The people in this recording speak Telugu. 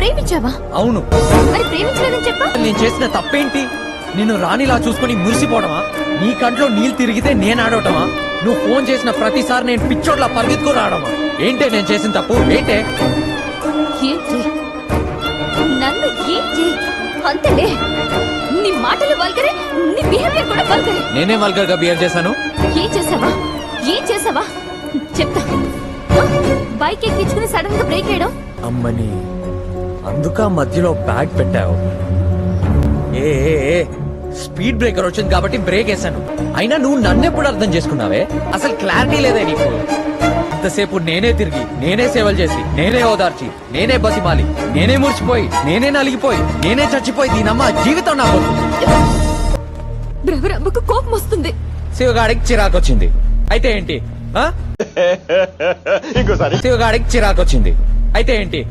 ప్రేమించావా? అవును. మరి ప్రేమించలేదని చెప్పా? నేను చేసిన తప్పేంటి? నిన్ను రాణిలా చూసుకుని మురిసిపోవడమా? నీ కంట్లో నీళ్ళు తిరిగితే నేను ఆడవటమా? నువ్వు ఫోన్ చేసిన ప్రతిసారి నేను పిచ్చోడ్లా పరిగెత్తుకు రావడమా? ఏంటే నేను చేసిన తప్పు? ఏంటే? ఏంటి నన్ను ఏంటి అంతలే? నీ మాటలు వల్గరే, నీ బిహేవియర్ కూడా వల్గరే. నేనే వల్గర్ గా బిహేవ్ చేశాను? ఏం చేసావా? ఏం చేసావా చెప్తా. బైక్ ఎక్కించుకుని సడన్ గా బ్రేక్ వేయడం. అమ్మని అందుక మధ్యలో బ్యాగ్ పెట్టావు. ఏ స్పీడ్ బ్రేకర్ వచ్చింది కాబట్టి బ్రేక్ వేసాను. అయినా నువ్వు నన్నెప్పుడు అర్థం చేసుకున్నావే? అసలు క్లారిటీ లేదే నీకు. ఇంతసేపు నేనే తిరిగి, నేనే సేవలు చేసి, నేనే ఓదార్చి, నేనే బతిమాలి, నేనే మురిచిపోయి, నేనే నలిగిపోయి, నేనే చచ్చిపోయి దీనమ్మ జీవితం నాకు. బ్రహ్మకు కోపం వస్తుంది. శివగాడికి చిరాకు వచ్చింది. అయితే ఏంటి? ఇంకోసారి శివగాడికి చిరాకు వచ్చింది. అయితే ఏంటి?